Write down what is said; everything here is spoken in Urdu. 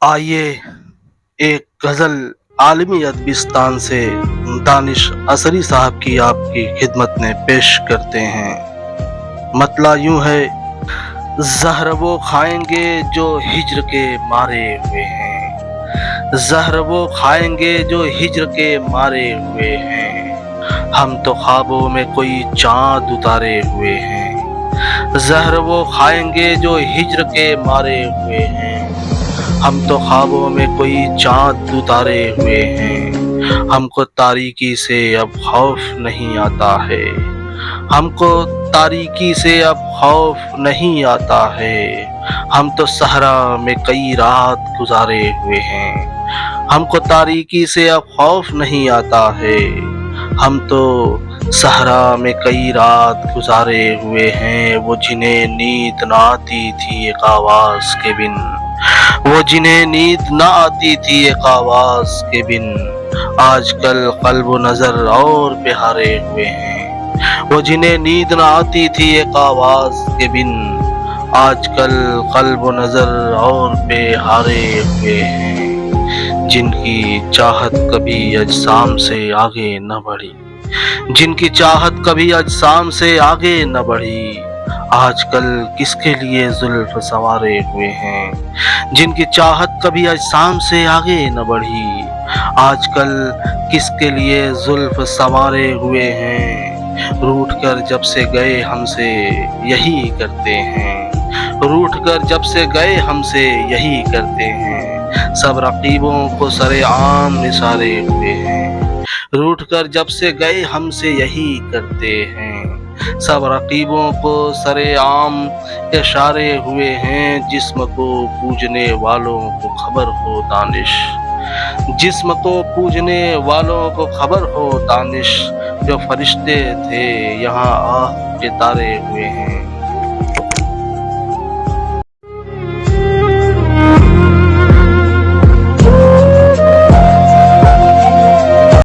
آئیے ایک غزل عالمی ادبستان سے دانش اثری صاحب کی آپ کی خدمت میں پیش کرتے ہیں۔ مطلع یوں ہے: زہر وہ کھائیں گے جو ہجر کے مارے ہوئے ہیں، زہر وہ کھائیں گے جو ہجر کے مارے ہوئے ہیں، ہم تو خوابوں میں کوئی چاند اتارے ہوئے ہیں، زہر وہ کھائیں گے جو ہجر کے مارے ہوئے ہیں، ہم تو خوابوں میں کوئی چاند اتارے ہوئے ہیں، ہم کو تاریکی سے اب خوف نہیں آتا ہے، ہم کو تاریکی سے اب خوف نہیں آتا ہے، ہم تو صحرا میں کئی رات گزارے ہوئے ہیں، ہم کو تاریکی سے اب خوف نہیں آتا ہے، ہم تو صحرا میں کئی رات گزارے ہوئے ہیں، وہ جنہیں نیند نہ آتی تھی ایک آواز کے بن، وہ جنہیں نیند نہ آتی تھی ایک آواز کے بن، آج کل قلب و نظر اور پہ ہارے ہوئے ہیں، وہ جنہیں نیند نہ آتی تھی ایک آواز کے بن، آج کل قلب و نظر اور پہ ہارے ہوئے ہیں، جن کی چاہت کبھی اجسام سے آگے نہ بڑھی، جن کی چاہت کبھی اجسام سے آگے نہ بڑھی، آج کل کس کے لیے زلف سنوارے ہوئے ہیں، جن کی چاہت کبھی اجسام سے آگے نہ بڑھی، آج کل کس کے لیے زلف سنوارے ہوئے ہیں، روٹھ کر جب سے گئے ہم سے یہی کرتے ہیں، روٹھ کر جب سے گئے ہم سے یہی کرتے ہیں، سب رقیبوں کو سر عام نثارے ہوئے ہیں، روٹھ کر جب سے گئے ہم سے یہی کرتے ہیں، سب رقیبوں کو سر عام اشارے ہوئے ہیں، جسم کو پوجنے والوں کو خبر ہو دانش، جسم کو پوجنے والوں کو خبر ہو دانش، جو فرشتے تھے یہاں آہ کے تارے ہوئے ہیں۔